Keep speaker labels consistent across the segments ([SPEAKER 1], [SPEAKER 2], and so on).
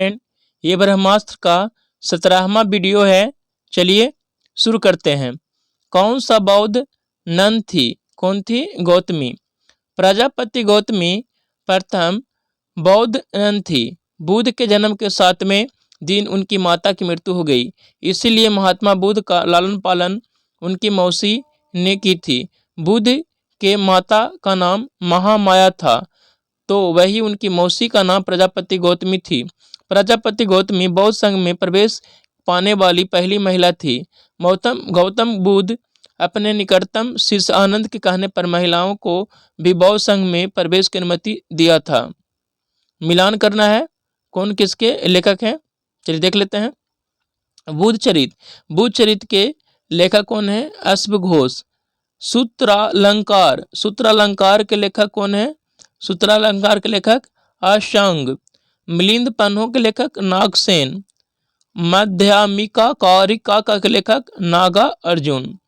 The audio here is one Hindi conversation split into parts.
[SPEAKER 1] फ्रेंड, ये ब्रह्मास्त्र का 17वां वीडियो है। चलिए शुरू करते हैं। कौन सा बौद्ध नन थी? कौन थी? गौतमी। प्रजापति गौतमी प्रथम बौद्ध नन थी। बुद्ध के जन्म के 7वें दिन उनकी माता की मृत्यु हो गई, इसीलिए महात्मा बुद्ध का लालन पालन उनकी मौसी ने की थी। बुद्ध के माता का नाम महामाया था, तो वही उनकी मौसी का नाम प्रजापति गौतमी थी। प्रजापति गौतमी बौद्ध संघ में प्रवेश पाने वाली पहली महिला थी। गौतम बुद्ध अपने निकटतम शिष्य आनंद के कहने पर महिलाओं को भी बौद्ध संघ में प्रवेश की अनुमति दिया था। मिलान करना है कौन किसके लेखक हैं, चलिए देख लेते हैं। बुद्ध चरित के लेखक कौन है? अश्वघोष। सूत्रालंकार के लेखक कौन है? सूत्रालंकार के लेखक अशंग। मिलिंद पन्हों के लेखक नागसेन। माध्यमिका कारिका के लेखक नागा अर्जुन।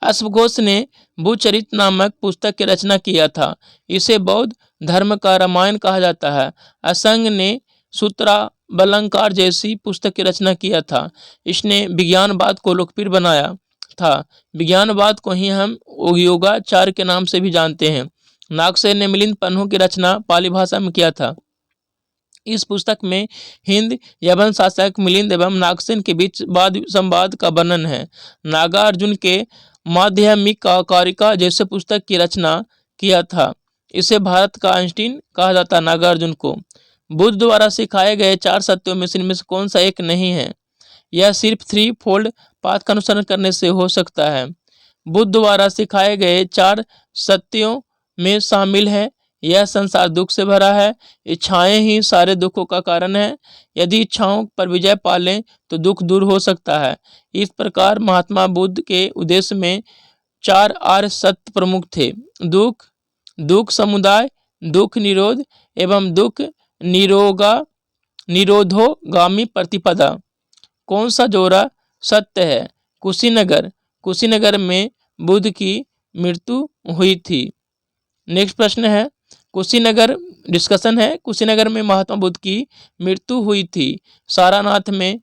[SPEAKER 1] अश्वघोष ने बुद्धचरित नामक पुस्तक की रचना किया था। इसे बौद्ध धर्म का रामायण कहा जाता है। असंग ने सूत्रालंकार जैसी पुस्तक की रचना किया था। इसने विज्ञानवाद को लोकप्रिय बनाया था। विज्ञानवाद को ही हम योगाचार के नाम से भी जानते हैं। नागसेन ने मिलिंद पन्हों की रचना पाली भाषा में किया था। इस पुस्तक में हिंद यवन शासक मिलिंद एवं नागसेन के बीच वाद संवाद का वर्णन है। नागार्जुन के माध्यमिका कारिका जैसे पुस्तक की रचना किया था। इसे भारत का आइंस्टीन कहा जाता नागार्जुन को। बुद्ध द्वारा सिखाए गए 4 सत्यों में से इनमें से कौन सा एक नहीं है? यह सिर्फ 3 फोल्ड पाथ का अनुसरण करने से हो सकता है। बुद्ध द्वारा सिखाए गए 4 सत्यों में शामिल है, यह संसार दुख से भरा है, इच्छाएं ही सारे दुखों का कारण है, यदि इच्छाओं पर विजय पा लें तो दुख दूर हो सकता है। इस प्रकार महात्मा बुद्ध के उद्देश्य में 4 आर्य सत्य प्रमुख थे: दुख समुदाय, दुख निरोध एवं दुख निरोधोगामी प्रतिपदा। कौन सा जोड़ा सत्य है? कुशीनगर में बुद्ध की मृत्यु हुई थी। नेक्स्ट प्रश्न है, कुशीनगर डिस्कशन है। कुशीनगर में महात्मा बुद्ध की मृत्यु हुई थी। सारनाथ में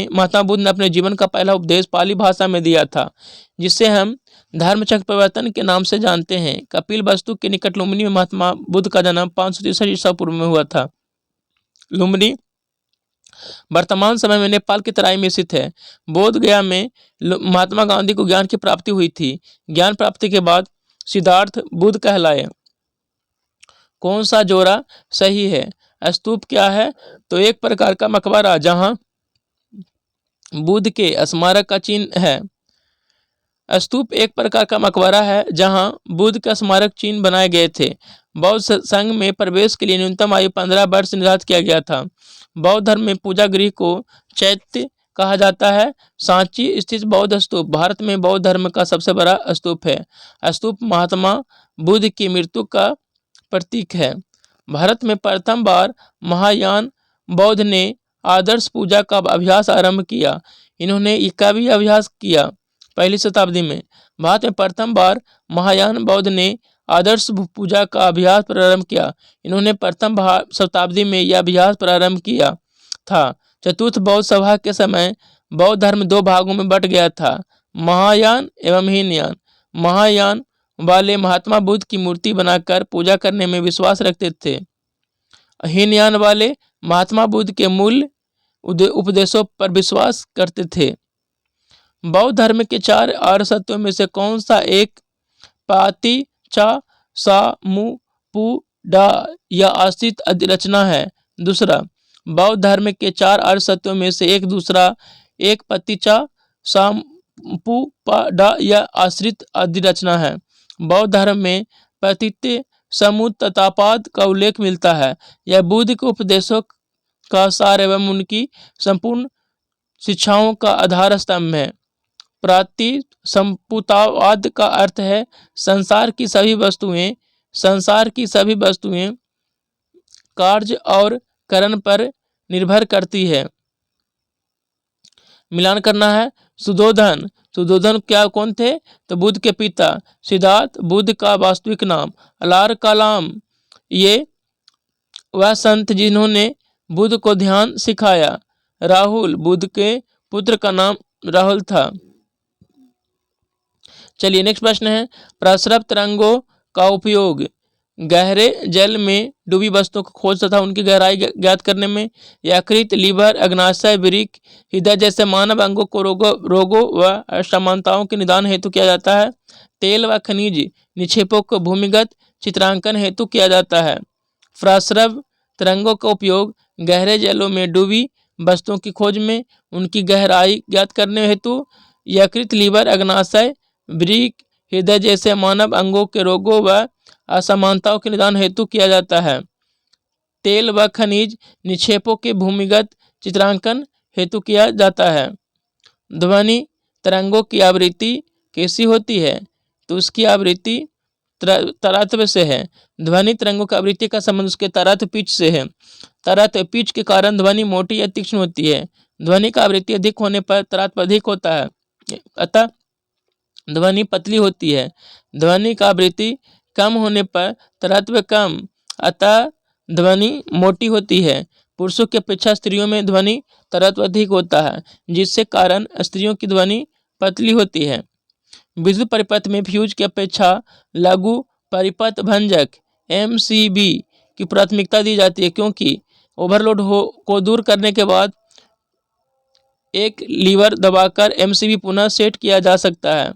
[SPEAKER 1] महात्मा बुद्ध ने अपने जीवन का पहला उपदेश पाली भाषा में दिया था, जिसे हम धर्मचक्र प्रवर्तन के नाम से जानते हैं। कपिलवस्तु के निकट लुम्बिनी में महात्मा बुद्ध का जन्म 563 ईसा पूर्व में हुआ था। लुम्बिनी वर्तमान समय में नेपाल की तराई में स्थित है। बोध गया में महात्मा गांधी को ज्ञान की प्राप्ति हुई थी। ज्ञान प्राप्ति के बाद सिद्धार्थ बुद्ध कहलाए। कौन सा जोड़ा सही है? स्तूप क्या है? तो एक प्रकार का मकबरा जहां बुद्ध के स्मारक का चिन्ह है। स्तूप एक प्रकार का मकबरा है जहां बुद्ध का स्मारक चिन्ह बनाए गए थे। बौद्ध संघ में प्रवेश के लिए न्यूनतम आयु 15 वर्ष निर्धारित किया गया था। बौद्ध धर्म में पूजा गृह को चैत्य कहा जाता है। सांची स्थित बौद्ध स्तूप भारत में बौद्ध धर्म का सबसे बड़ा स्तूप है। स्तूप महात्मा बुद्ध की मृत्यु का प्रतीक है। भारत में प्रथम बार महायान बौद्ध ने आदर्श पूजा का अभ्यास आरंभ किया। इन्होंने इसका भी अभ्यास किया पहली शताब्दी में। भारत में प्रथम बार महायान बौद्ध ने आदर्श पूजा का अभ्यास प्रारंभ किया। इन्होंने प्रथम शताब्दी में यह अभ्यास प्रारंभ किया था। चतुर्थ बौद्ध सभा के समय बौद्ध धर्म 2 भागों में बट गया था, महायान एवं हीनयान। महायान वाले महात्मा बुद्ध की मूर्ति बनाकर पूजा करने में विश्वास रखते थे। हीनयान वाले महात्मा बुद्ध के मूल उपदेशों पर विश्वास करते थे। बौद्ध धर्म के 4 आर्य सत्यों में से कौन सा एक पाति चा सा मु पु डा या आश्रित अधिरचना है? दूसरा, बौद्ध धर्म के 4 आर्य सत्यों में से एक पतिचा सा पु पा डा या आश्रित अधिरचना है। बौद्ध धर्म में प्रतित्य समुत्ततापाद का उल्लेख मिलता है। यह बुद्ध के उपदेशों का सार एवं उनकी संपूर्ण शिक्षाओं का आधार स्तंभ है। प्रतिसंपुतावाद का अर्थ है संसार की सभी वस्तुएं कार्य और करण पर निर्भर करती है। मिलान करना है। सुधोधन कौन थे? तो बुद्ध के पिता। सिद्धार्थ बुद्ध का वास्तविक नाम। अलार कलाम ये वह संत जिन्होंने बुद्ध को ध्यान सिखाया। राहुल, बुद्ध के पुत्र का नाम राहुल था। चलिए नेक्स्ट प्रश्न है, प्रस्रव तरंगों का उपयोग गहरे जल में डूबी वस्तुओं को खोज तथा उनकी गहराई ज्ञात करने में, यकृत, लीवर, अग्नाशय, वृक्क, हृदय जैसे मानव अंगों को रोगों व असमानताओं के निदान हेतु किया जाता है। तेल व खनिज निक्षेपों को भूमिगत चित्रांकन हेतु किया जाता है। प्रस्रव तरंगों का उपयोग गहरे जलों में डूबी वस्तुओं की खोज में, उनकी गहराई ज्ञात करने हेतु, यकृत, लीवर, अग्नाशय, वृक्क, हृदय जैसे मानव अंगों के रोगों व असमानताओं के निदान हेतु किया जाता है। तेल व खनिज निक्षेपों के भूमिगत चित्रांकन हेतु किया जाता है। ध्वनि तरंगों की आवृत्ति कैसी होती है? तो उसकी आवृत्ति तरत्व से है। ध्वनि तरंगों की आवृत्ति का संबंध उसके तरत्व पिच से है। तरत्व पिच के कारण ध्वनि मोटी या तीक्ष्ण होती है। ध्वनि का आवृत्ति अधिक होने पर तरत्व अधिक होता है, अतः ध्वनि पतली होती है। ध्वनि का आवृत्ति कम होने पर तरत्व कम, अतः ध्वनि मोटी होती है। पुरुषों की अपेक्षा स्त्रियों में ध्वनि तरत्व अधिक होता है, जिससे कारण स्त्रियों की ध्वनि पतली होती है। विद्युत परिपथ में फ्यूज की अपेक्षा लघु परिपथ भंजक MCB की प्राथमिकता दी जाती है, क्योंकि ओवरलोड को दूर करने के बाद एक लीवर दबाकर MCB पुनः सेट किया जा सकता है।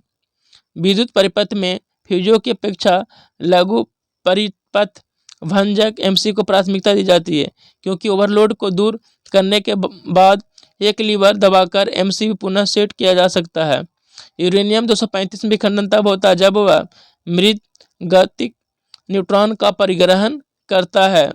[SPEAKER 1] विद्युत परिपथ में फ्यूजों की अपेक्षा लघु परिपथ भंजक MC को प्राथमिकता दी जाती है, क्योंकि ओवरलोड को दूर करने के बाद एक लीवर दबाकर MCB पुनः सेट किया जा सकता है। यूरेनियम 235 में विखंडन तब होता है जब वह मृत गतिक न्यूट्रॉन का परिग्रहण करता है।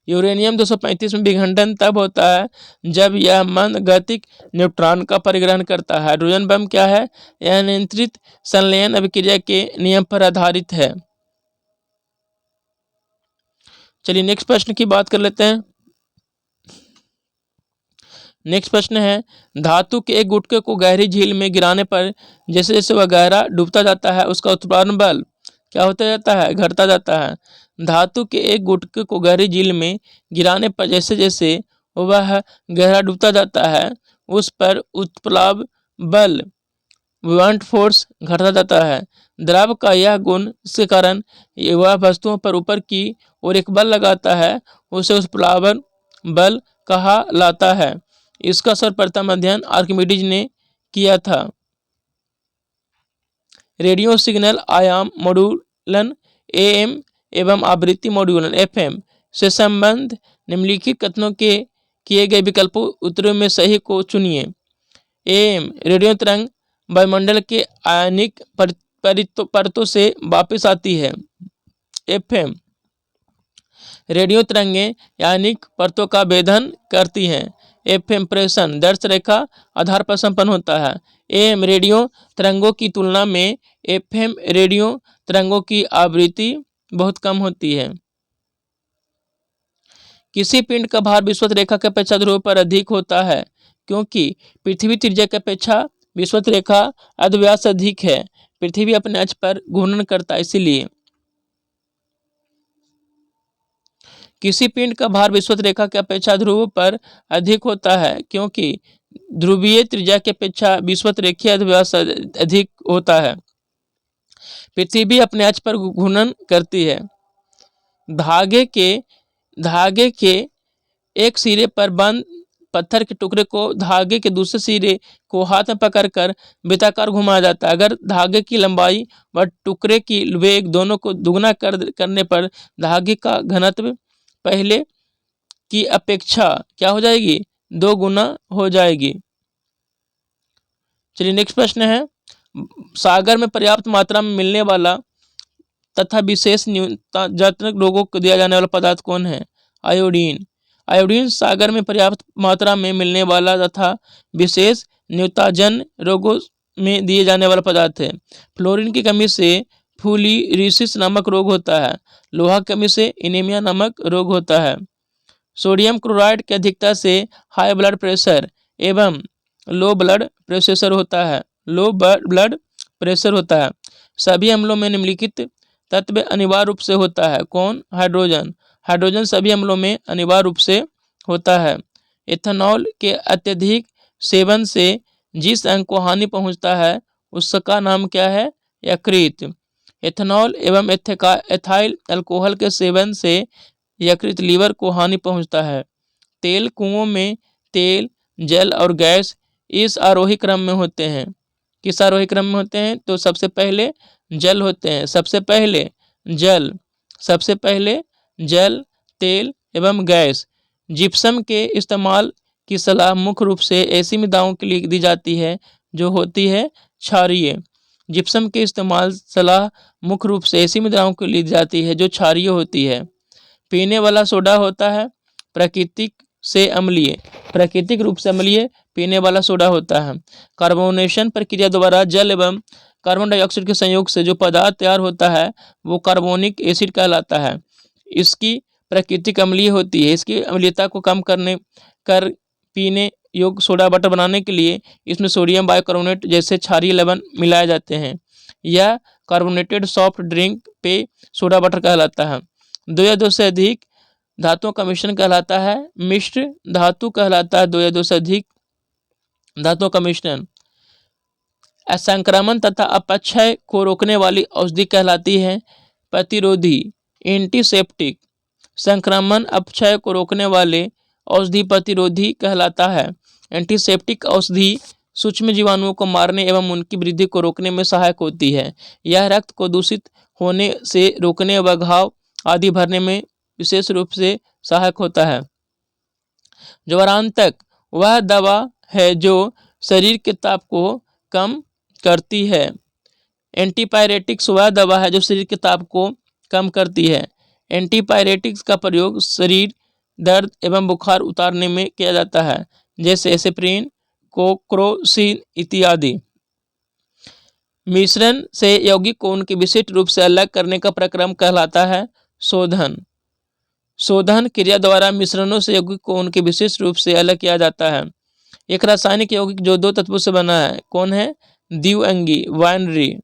[SPEAKER 1] यूरेनियम 235 में विखंडन तब होता है जब यह मंद गतिक न्यूट्रॉन का परिग्रहण करता है। हाइड्रोजन बम क्या है? यह नियंत्रित संलयन अभिक्रिया के नियम पर आधारित है। चलिए नेक्स्ट प्रश्न की बात कर लेते हैं। नेक्स्ट प्रश्न है, धातु के एक गुटके को गहरी झील में गिराने पर जैसे जैसे वह गहरा डूबता जाता है उसका उत्प्लावन बल क्या होता जाता है? घटता जाता है। धातु के एक गुटके को गहरी झील में गिराने पर जैसे जैसे वह गहरा डूबता जाता है उस पर उत्प्लाव बल बुआंट फोर्स घटता जाता है। द्रव का यह गुण के कारण वह वस्तुओं पर ऊपर की ओर एक बल लगाता है, उसे उत्प्लावन बल कहा लाता है। इसका सर्वप्रथम अध्ययन आर्किमिडीज ने किया था। रेडियो सिग्नल आयाम मॉड्यूलन AM एवं आवृत्ति मॉड्यूलन FM से संबंध निम्नलिखित कथनों के किए गए विकल्पों उत्तरों में सही को चुनिए। AM रेडियो तरंग वायुमंडल के आयनिक परतों से वापस आती है। FM रेडियो तरंगें आयनिक परतों का भेदन करती हैं। FM प्रेषण दर्श रेखा आधार पर संपन्न होता है। AM रेडियो तरंगों की तुलना में FM रेडियो तरंगों की आवृत्ति बहुत कम होती है। किसी पिंड का भार विषुवत रेखा की अपेक्षा ध्रुव पर अधिक होता है, क्योंकि पृथ्वी त्रिज्या की अपेक्षा विषुवत रेखा अर्धव्यास अधिक है। पृथ्वी अपने अक्ष पर घूर्णन करता है, इसीलिए किसी पिंड का भार विषुवत रेखा की अपेक्षा ध्रुव पर अधिक होता है, क्योंकि ध्रुवीय त्रिज्या की अपेक्षा विषुवत रेखीय अर्धव्यास अधिक होता है। पृथ्वी अपने अक्ष पर घूर्णन करती है। धागे के एक सिरे पर बंद पत्थर के टुकड़े को धागे के दूसरे सिरे को हाथ में पकड़कर वृत्ताकार घुमाया जाता है। अगर धागे की लंबाई व टुकड़े की वेग दोनों को दुगना करने पर धागे का घनत्व पहले की अपेक्षा क्या हो जाएगी? 2 गुना हो जाएगी। चलिए नेक्स्ट प्रश्न है, सागर में पर्याप्त मात्रा में मिलने वाला तथा विशेष न्यूनताजनक रोगों को दिया जाने वाला पदार्थ कौन है? आयोडीन। आयोडीन सागर में पर्याप्त मात्रा में मिलने वाला तथा विशेष न्यूनताजन रोगों में दिए जाने वाला पदार्थ है। फ्लोरीन की कमी से फुलीरिसिस नामक रोग होता है। लोहा की कमी से एनीमिया नामक रोग होता है। सोडियम क्लोराइड की अधिकता से हाई ब्लड प्रेशर एवं लो ब्लड प्रेशर होता है। सभी अम्लों में निम्नलिखित तत्व अनिवार्य रूप से होता है। कौन? हाइड्रोजन। हाइड्रोजन सभी अम्लों में अनिवार्य रूप से होता है। एथेनॉल के अत्यधिक सेवन से जिस अंग को हानि पहुंचता है उसका नाम क्या है? यकृत। एथेनॉल एवं एथाइल अल्कोहल के सेवन से यकृत लीवर को हानि पहुंचता है। तेल कुओं में तेल, जल और गैस इस आरोही क्रम में होते हैं। किस आरोही क्रम में होते हैं? तो सबसे पहले जल होते हैं, सबसे पहले जल, तेल एवं गैस। जिप्सम के इस्तेमाल की सलाह मुख्य रूप से ऐसी मृदाओं के लिए दी जाती है जो होती है क्षारीय। जिप्सम के इस्तेमाल सलाह मुख्य रूप से ऐसी मृदाओं के लिए दी जाती है जो क्षारीय होती है। पीने वाला सोडा होता है प्राकृतिक रूप से अम्लीय पीने वाला सोडा होता है। कार्बोनेशन प्रक्रिया द्वारा जल एवं कार्बन डाइऑक्साइड के संयोग से जो पदार्थ तैयार होता है वो कार्बोनिक एसिड कहलाता है। इसकी प्राकृतिक अम्लीय होती है। इसकी अम्लीयता को कम कर पीने योग्य सोडा वाटर बनाने के लिए इसमें सोडियम बाइकार्बोनेट जैसे क्षारीय लवण मिलाए जाते हैं। यह कार्बोनेटेड सॉफ्ट ड्रिंक पेय सोडा वाटर कहलाता है। दो या दो से अधिक धातुओं का मिश्रण कहलाता है मिश्र धातु कहलाता है। दो या दो से अधिक धातुओं का मिश्रण। असंक्रमण तथा अपक्षय को रोकने वाली औषधि कहलाती है प्रतिरोधी एंटीसेप्टिक। संक्रमण अपक्षय को रोकने वाले औषधि प्रतिरोधी कहलाता है। एंटीसेप्टिक औषधि सूक्ष्म जीवाणुओं को मारने एवं उनकी वृद्धि को रोकने में सहायक होती है। यह रक्त को दूषित होने से रोकने व घाव आदि भरने में विशेष रूप से सहायक होता है। ज्वरांतक वह दवा है जो शरीर के ताप को कम करती है। एंटीपायरेटिक्स वह दवा है जो शरीर के ताप को कम करती है। एंटीपायरेटिक्स का प्रयोग शरीर दर्द एवं बुखार उतारने में किया जाता है जैसे एस्पिरिन, कोक्रोसिन इत्यादि। मिश्रण से यौगिक को उनके विशिष्ट रूप से अलग करने का प्रक्रम कहलाता है शोधन। शोधन क्रिया द्वारा मिश्रणों से यौगिक को उनके विशिष्ट रूप से अलग किया जाता है। एक रासायनिक यौगिक जो दो तत्वों से बना है कौन है? द्विअंगी बाइनरी।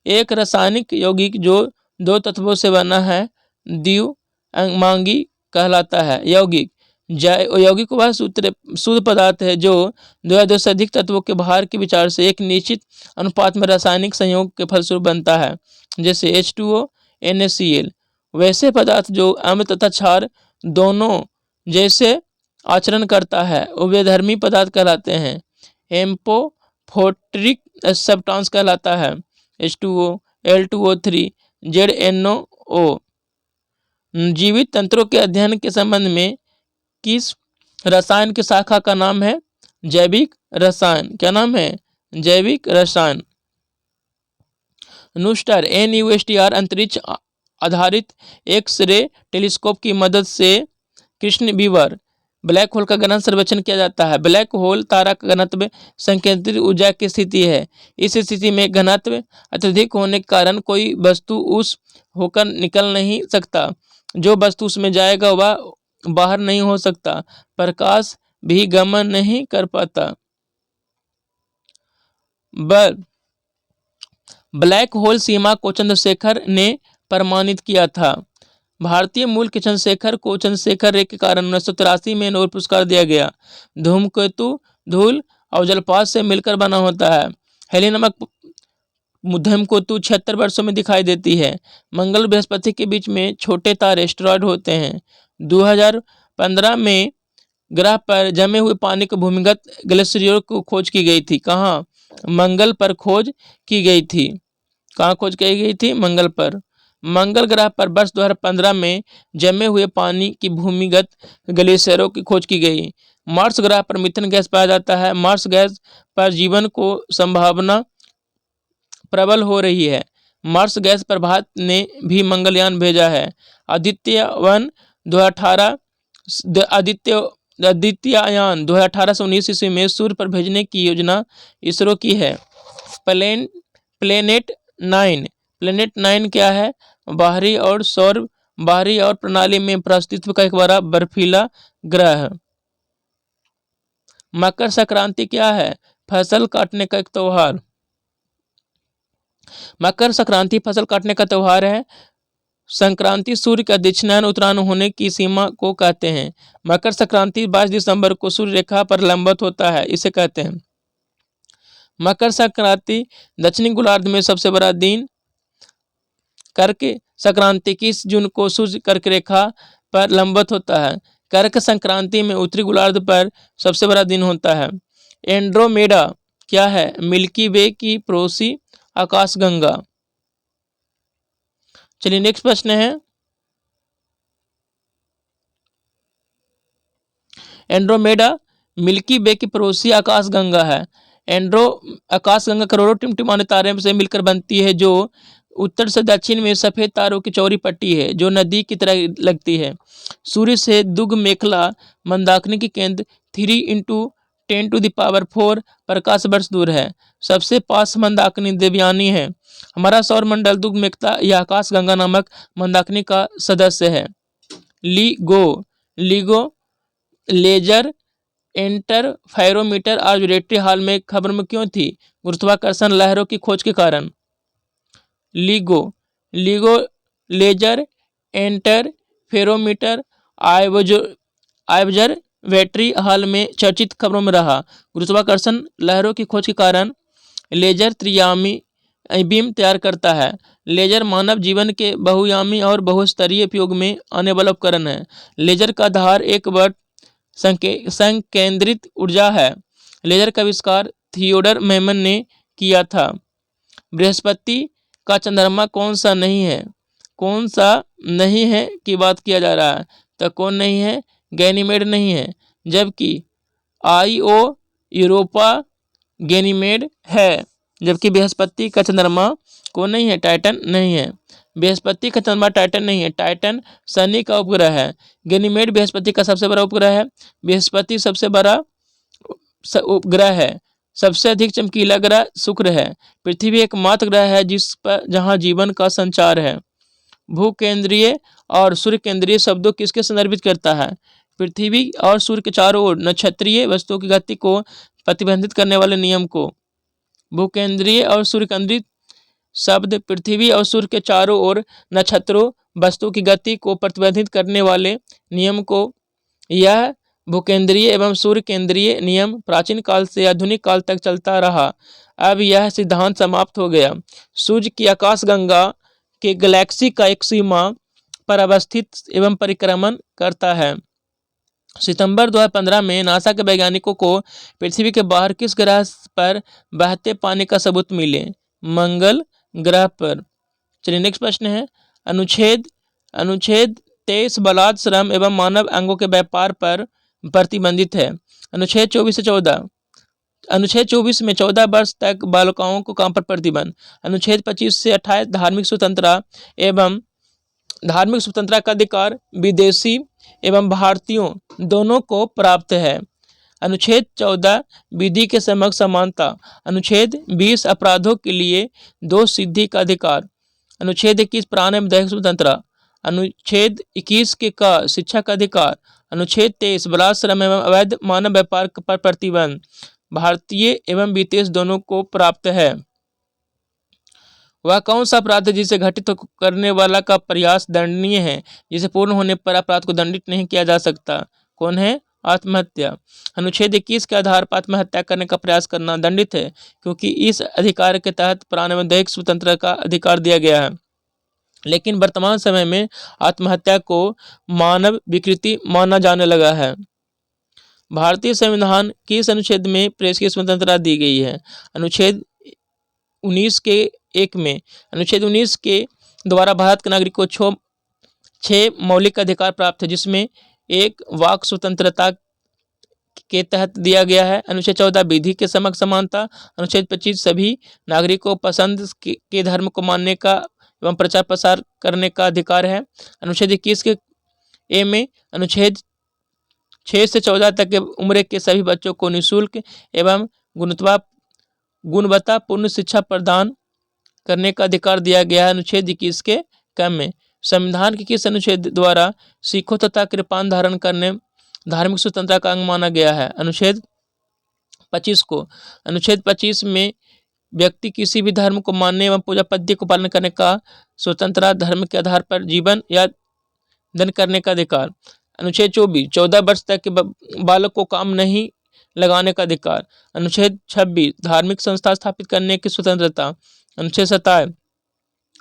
[SPEAKER 1] एक रासायनिक यौगिक जो दो तत्वों से बना है द्विअंगी कहलाता है। यौगिक वह शुद्ध पदार्थ है जो दो या दो से अधिक तत्वों के भार के विचार से एक निश्चित अनुपात में रासायनिक संयोग के फलस्वरूप बनता है जैसे H2O, NaCl। वैसे पदार्थ जो अम्ल तथा क्षार दोनों जैसे आचरण करता है उभयधर्मी पदार्थ कहलाते हैं। एम्फोटेरिक सब्सटेंस कहलाता है H2O, L2O3, ZnO। जीवित तंत्रों के अध्ययन के संबंध में किस रसायन की शाखा का नाम है? जैविक रसायन। क्या नाम है? जैविक रसायन। नुस्टर NUSTR अंतरिक्ष आधारित एक्स-रे टेलीस्कोप की मदद से कृष्ण विवर ब्लैक होल का घनत्व सर्वेक्षण किया जाता है। ब्लैक होल तारा का घनत्व संकेंद्रित ऊर्जा की स्थिति है। इस स्थिति में घनत्व अत्यधिक होने के कारण कोई वस्तु उस होकर निकल नहीं सकता। जो वस्तु उसमें जाएगा वह बाहर नहीं हो सकता। प्रकाश भी गमन नहीं कर पाता। ब्लैक होल सीमा को चंद्रशेखर ने प्रमाणित किया था। भारतीय मूल के चंद्रशेखर को चंद्रशेखर रे के कारण 1983 में नोबेल पुरस्कार दिया गया। धूमकेतु धूल और जलपात से मिलकर बना होता है। हेली नमक धूमकेतु 76 वर्षों में दिखाई देती है। मंगल और बृहस्पति के बीच में छोटे तारे एस्टेरॉयड होते हैं। 2015 में ग्रह पर जमे हुए पानी के भूमिगत ग्लेशियरों को खोज की गई थी। कहाँ? मंगल पर खोज की गई थी। कहाँ खोज की गई थी? मंगल पर। मंगल ग्रह पर वर्ष 2015 में जमे हुए पानी की भूमिगत ग्लेशियरों की खोज की गई। मार्स ग्रह पर मीथेन गैस पाया जाता है। मार्स गैस पर जीवन को संभावना प्रबल हो रही है। मार्स गैस पर भारत ने भी मंगलयान भेजा है। आदित्ययान 2018 से 19 ईस्वी में सूर्य पर भेजने की योजना इसरो की है। प्लेनेट 9 क्या है? बाहरी और प्रणाली में अस्तित्व का एक बड़ा बर्फीला ग्रह। मकर संक्रांति क्या है? फसल काटने का एक त्योहार। मकर संक्रांति फसल काटने का त्योहार है। संक्रांति सूर्य का दक्षिणायन उत्तरायण होने की सीमा को कहते हैं। मकर संक्रांति 22 दिसंबर को सूर्य रेखा पर लंबवत होता है, इसे कहते हैं। मकर संक्रांति दक्षिणी गोलार्ध में सबसे बड़ा दिन। कर्क संक्रांति 21 जून को सूर्य कर्क रेखा पर लंबवत होता है। कर्क संक्रांति में उत्तरी गोलार्ध पर सबसे बड़ा दिन होता है। एंड्रोमेडा क्या है? मिल्की वे की पड़ोसी आकाशगंगा। चलिए नेक्स्ट प्रश्न है, एंड्रोमेडा मिल्की वे की पड़ोसी आकाशगंगा है। आकाशगंगा करोड़ों टिमटिमाने तारे से मिलकर बनती है, जो उत्तर से दक्षिण में सफेद तारों की चौड़ी पट्टी है जो नदी की तरह लगती है। सूर्य से दुग मेखला मंदाकिनी की केंद्र 3 × 10⁴ प्रकाश वर्ष दूर है। सबसे पास मंदाकिनी देवयानी है। हमारा सौर मंडल दुग मेखला या आकाशगंगा नामक मंदाकिनी का सदस्य है। लीगो लेजर इंटरफेरोमीटर आज रेटी हाल में खबर में क्यों थी? गुरुत्वाकर्षण लहरों की खोज के कारण। लीगो लेजर इंटरफेरोमीटर ऑब्जर्वेटरी हाल में चर्चित खबरों में रहा। गुरुत्वाकर्षण लहरों की खोज के कारण लेजर त्रियामी बीम तैयार करता है। लेजर मानव जीवन के बहुयामी और बहुस्तरीय उपयोग में आने वाला उपकरण है। लेजर का धार एक वर्ट संकेंद्रित ऊर्जा है। लेजर का आविष्कार थियोडर मेमन ने किया था। बृहस्पति का चंद्रमा कौन सा नहीं है की बात किया जा रहा है, तो कौन नहीं है? गैनीमेड नहीं है, जबकि आईओ यूरोपा गैनीमेड है। जबकि बृहस्पति का चंद्रमा कौन नहीं है? टाइटन नहीं है। बृहस्पति का चंद्रमा टाइटन नहीं है, टाइटन शनि का उपग्रह है। गैनीमेड बृहस्पति का सबसे बड़ा उपग्रह है। बृहस्पति सबसे बड़ा उपग्रह है। सबसे अधिक चमकीला ग्रह शुक्र है। पृथ्वी एकमात्र ग्रह है जिस पर जहां जीवन का संचार है। भूकेंद्रीय और सूर्य केंद्रीय शब्दों किसके संदर्भित करता है? पृथ्वी और सूर्य के चारों ओर नक्षत्रीय वस्तुओं की गति को प्रतिबंधित करने वाले नियम को। भूकेंद्रीय और सूर्य केंद्रित शब्द पृथ्वी और सूर्य के चारों ओर नक्षत्रों वस्तु की गति को प्रतिबंधित करने वाले नियम को। यह भूकेंद्रीय एवं सूर्य केंद्रीय नियम प्राचीन काल से आधुनिक काल तक चलता रहा। अब यह सिद्धांत समाप्त हो गया। सूर्य की आकाशगंगा के गैलेक्सी का एक सीमा पर अवस्थित एवं परिक्रमण करता है। सितंबर 2015 में नासा के वैज्ञानिकों को पृथ्वी के बाहर किस ग्रह पर बहते पानी का सबूत मिले? मंगल ग्रह पर। चलिए नेक्स्ट प्रश्न है, अनुच्छेद 23 बलात्कार, श्रम एवं मानव अंगों के व्यापार पर प्रतिबंधित है। अनुच्छेद 24 से 14। अनुच्छेद 24 में 14 वर्ष तक बालिकाओं को काम पर प्रतिबंध। अनुच्छेद 25 से 28 धार्मिक स्वतंत्रता का अधिकार विदेशी एवं भारतीयों दोनों को प्राप्त है। अनुच्छेद 14 विधि के समक्ष समानता। अनुच्छेद 20 अपराधों के लिए दोष सिद्धि का अधिकार। अनुच्छेद 21 प्राण एवं दैहिक स्वतंत्रता। अनुच्छेद 21 के का शिक्षा का अधिकार। अनुच्छेद 23 बलात्कार, श्रम एवं अवैध मानव व्यापार पर प्रतिबंध भारतीय एवं विदेश दोनों को प्राप्त है। वह कौन सा अपराध है जिसे घटित करने वाला का प्रयास दंडनीय है, जिसे पूर्ण होने पर अपराध को दंडित नहीं किया जा सकता? कौन है? आत्महत्या। अनुच्छेद 21 के आधार पर आत्महत्या करने का प्रयास करना दंडित है, क्योंकि इस अधिकार के तहत प्राण एवं दैहिक स्वतंत्रता का अधिकार दिया गया है। लेकिन वर्तमान समय में आत्महत्या को मानव विकृति माना जाने लगा है। भारतीय संविधान किस अनुच्छेद में प्रेस की स्वतंत्रता दी गई है? अनुच्छेद 19 के 1 में। अनुच्छेद 19 के द्वारा भारत के नागरिक को 6 मौलिक अधिकार प्राप्त है, जिसमें एक वाक स्वतंत्रता के तहत दिया गया है। अनुच्छेद 14 विधि के समक्ष समानता। अनुच्छेद 25 सभी नागरिकों को पसंद के धर्म को मानने का एवं प्रचार प्रसार करने का अधिकार है। अनुच्छेद 21 के ए में अनुच्छेद 6 से 14 तक के उम्र के सभी बच्चों को निःशुल्क एवं गुणवत्तापूर्ण शिक्षा प्रदान करने का अधिकार दिया गया है। अनुच्छेद 21 के क में संविधान के किस अनुच्छेद द्वारा सिखों तथा कृपान धारण करने धार्मिक स्वतंत्रता का अंग माना गया है? अनुच्छेद 25 को। अनुच्छेद 25 में व्यक्ति किसी भी धर्म को मानने एवं पूजा पद्धति को पालन करने का स्वतंत्रता, धर्म के आधार पर जीवन या दान करने का अधिकार। अनुच्छेद 24 14 वर्ष तक के बालक को काम नहीं लगाने का अधिकार। अनुच्छेद 26 धार्मिक संस्था स्थापित करने की स्वतंत्रता। अनुच्छेद 27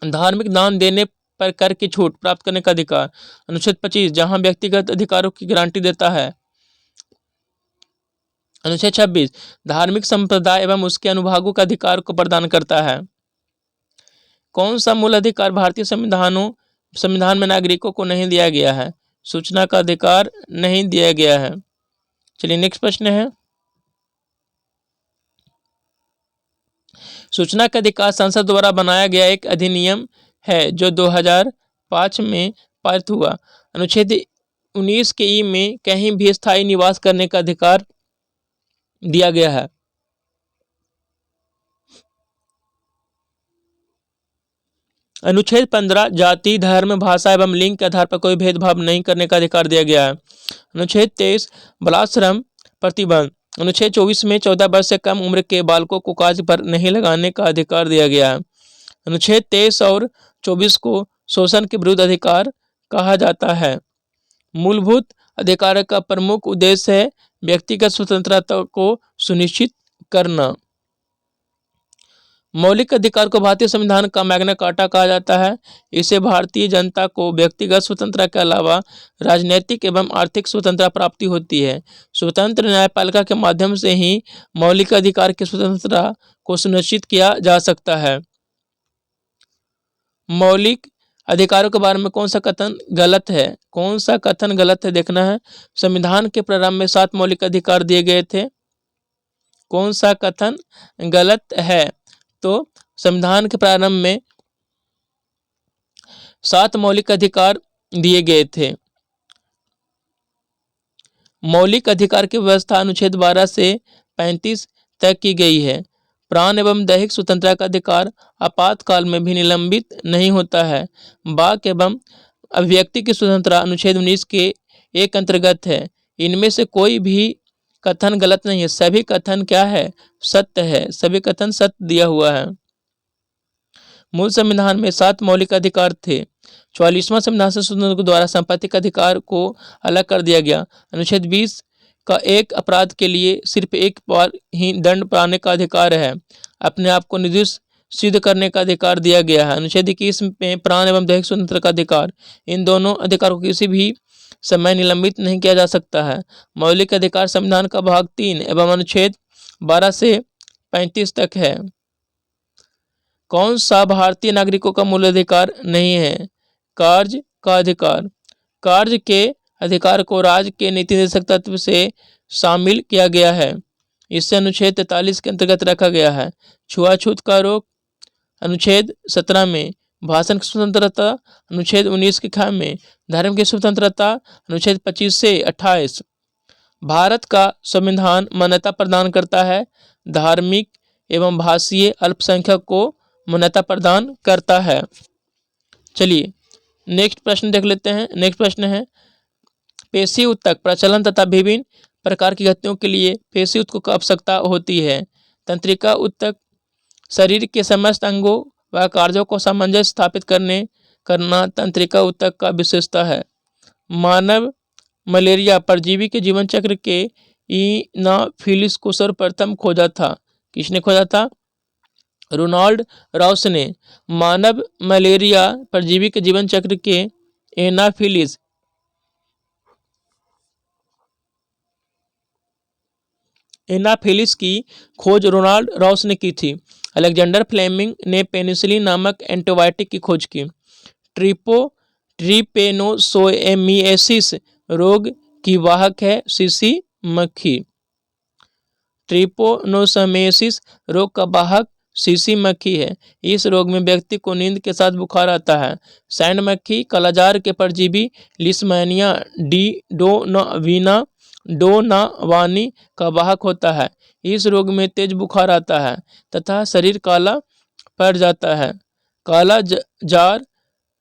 [SPEAKER 1] धार्मिक दान देने पर कर की छूट प्राप्त करने का अधिकार। अनुच्छेद 25 जहां व्यक्तिगत अधिकारों की गारंटी देता है। अनुच्छेद 26 धार्मिक संप्रदाय एवं उसके अनुभागों के अधिकार को प्रदान करता है। कौन सा मूल अधिकार भारतीय संविधान में नागरिकों को नहीं दिया गया है? सूचना का अधिकार नहीं दिया गया है। चलिए नेक्स्ट प्रश्न है, सूचना का अधिकार संसद द्वारा बनाया गया एक अधिनियम है जो 2005 में पारित हुआ। अनुच्छेद 19 के ई में कहीं भी स्थायी निवास करने का अधिकार दिया गया है। अनुच्छेद 15 जाति, धर्म, भाषा एवं लिंग के आधार पर कोई भेदभाव नहीं करने का अधिकार दिया गया है। अनुच्छेद 23 बालाश्रम प्रतिबंध। अनुच्छेद 24 में 14 वर्ष से कम उम्र के बालकों को कार्य पर नहीं लगाने का अधिकार दिया गया है। अनुच्छेद 23 और 24 को शोषण के विरुद्ध अधिकार कहा जाता है। मूलभूत अधिकार का प्रमुख उद्देश्य है व्यक्तिगत स्वतंत्रता को सुनिश्चित करना। मौलिक अधिकार को भारतीय संविधान का मैग्ना कार्टा कहा जाता है। इसे भारतीय जनता को व्यक्तिगत स्वतंत्रता के अलावा राजनीतिक एवं आर्थिक स्वतंत्रता प्राप्ति होती है। स्वतंत्र न्यायपालिका के माध्यम से ही मौलिक अधिकार की स्वतंत्रता को सुनिश्चित किया जा सकता है। मौलिक अधिकारों के बारे में कौन सा कथन गलत है? कौन सा कथन गलत है देखना है। संविधान के प्रारंभ में 7 मौलिक अधिकार दिए गए थे। कौन सा कथन गलत है? तो संविधान के प्रारंभ में 7 मौलिक अधिकार दिए गए थे। मौलिक अधिकार की व्यवस्था अनुच्छेद 12 से 35 तक की गई है। प्राण एवं दैहिक स्वतंत्रता का अधिकार आपातकाल में भी निलंबित नहीं होता है। वाक एवं अभिव्यक्ति की स्वतंत्रता अनुच्छेद 19 के एक अंतर्गत है। इनमें से कोई भी कथन गलत नहीं है। सभी कथन क्या है? सत्य है। सभी कथन सत्य दिया हुआ है। मूल संविधान में 7 मौलिक अधिकार थे। 44वां संविधान संशोधन के द्वारा संपत्ति के अधिकार को अलग कर दिया गया। अनुच्छेद 20 का एक अपराध के लिए सिर्फ एक बार ही दंड पाने का अधिकार है। अपने आप को निर्दोष सिद्ध करने का अधिकार दिया गया है। अनुच्छेद 21 में प्राण एवं दैहिक स्वतंत्रता का अधिकार। इन दोनों अधिकारों को किसी भी समय निलंबित नहीं किया जा सकता है। मौलिक अधिकार संविधान का भाग 3 एवं अनुच्छेद 12 से 35 तक है। कौन सा भारतीय नागरिकों का मूल अधिकार नहीं है? कार्य का अधिकार। कार्य के अधिकार को राज्य के नीति निर्देशक तत्व से शामिल किया गया है। इसे अनुच्छेद 43 के अंतर्गत रखा गया है। छुआछूत का रोक अनुच्छेद 17 में। भाषण की स्वतंत्रता अनुच्छेद 19 के ख में। धर्म की स्वतंत्रता अनुच्छेद 25 से 28। भारत का संविधान मान्यता प्रदान करता है। धार्मिक एवं भाषीय अल्पसंख्यक को मान्यता प्रदान करता है। चलिए नेक्स्ट प्रश्न देख लेते हैं। नेक्स्ट प्रश्न है, पेशी ऊतक प्रचलन तथा विभिन्न प्रकार की गतियों के लिए पेशी ऊतकों की आवश्यकता होती है। तंत्रिका ऊतक शरीर के समस्त अंगों व कार्यों को सामंजस्य स्थापित करना तंत्रिका ऊतक का विशेषता है। मानव मलेरिया परजीवी के जीवन चक्र के इनाफिलिस को सर्वप्रथम खोजा था। किसने खोजा था? रोनाल्ड राउस ने। मानव मलेरिया परजीवी के जीवन चक्र के एनाफिलिस की खोज रोनाल्ड राउस ने की थी। अलेक्जेंडर फ्लेमिंग ने पेनिसिलिन नामक एंटीबायोटिक की खोज की। ट्रिपेनोसोमियासिस रोग की वाहक है सीसी मक्खी। ट्रिपोनोसोमियासिस रोग का वाहक सीसी मक्खी है। इस रोग में व्यक्ति को नींद के साथ बुखार आता है। सैंड मक्खी कालाजार के परजीवी लिस्मानिया डोनावानी का वाहक होता है। इस रोग में तेज बुखार आता है तथा शरीर काला पड़ जाता है। काला जार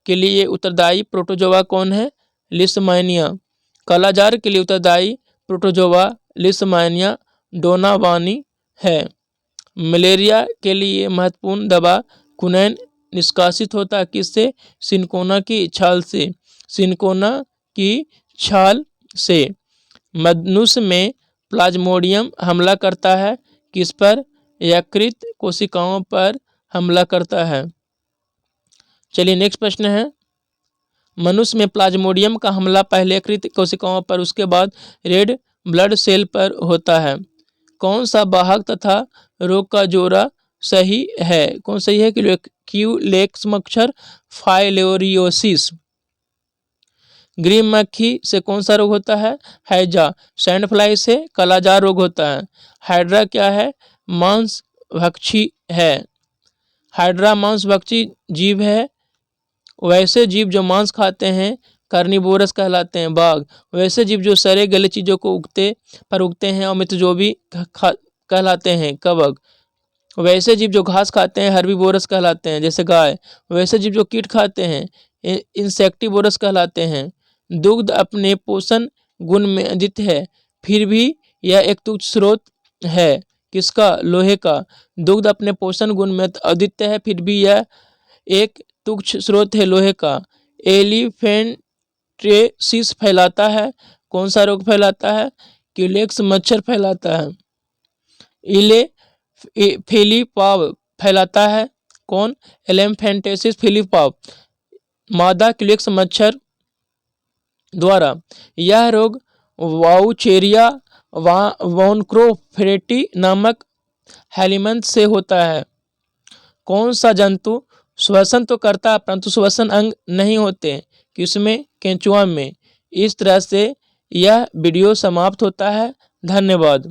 [SPEAKER 1] के लिए उत्तरदायी प्रोटोजोआ कौन है? लिस्मानिया। कालाजार के लिए उत्तरदायी प्रोटोजोआ लिस्मानिया डोनावानी है। मलेरिया के लिए महत्वपूर्ण दवा क्विनैन निष्कासित होता है किससे? सिनकोना की छाल से। सिनकोना की छाल से। मनुष्य में प्लाज्मोडियम हमला करता है किस पर? यकृत कोशिकाओं पर हमला करता है। चलिए नेक्स्ट प्रश्न है, मनुष्य में प्लाज्मोडियम का हमला पहले यकृत कोशिकाओं पर, उसके बाद रेड ब्लड सेल पर होता है। कौन सा वाहक तथा रोग का जोड़ा सही है? कौन सही है? क्यूलेक्स मच्छर, फाइलेरियोसिस। ग्रीन मक्खी से कौन सा रोग होता है? हैजा। सैंड फ्लाई से कालाजार रोग होता है। हाइड्रा क्या है? मांस भक्षी है। हाइड्रा मांस भक्षी जीव है। वैसे जीव जो मांस खाते हैं कार्निवोरस कहलाते हैं, बाघ। वैसे जीव जो सड़े गले चीजों को उगते हैं अमितजोवी कहलाते हैं, कवक। वैसे जीव जो घास खाते हैं हर्बीवोरस कहलाते हैं, जैसे गाय। वैसे जीव जो कीट खाते हैं इंसेक्टिवोरस कहलाते हैं। दुग्ध अपने पोषण गुण में अद्वितीय है, फिर भी यह एक तुच्छ स्रोत है किसका? लोहे का। दुग्ध अपने पोषण गुण में अद्वितीय है, फिर भी यह एक तुच्छ स्रोत है लोहे का। एलिफेंटियासिस फैलाता है, कौन सा रोग फैलाता है? क्यूलेक्स मच्छर फैलाता है। फिलीपाव फैलाता है, कौन? एलिफेंटियासिस फिलीपाव, मादा क्यूलेक्स मच्छर द्वारा। यह रोग वाउचेरिया वॉनक्रोफेरेटी नामक हेलिमेंथ से होता है। कौन सा जंतु श्वसन तो करता है परंतु श्वसन अंग नहीं होते? किसमें? केंचुआ में। इस तरह से यह वीडियो समाप्त होता है। धन्यवाद।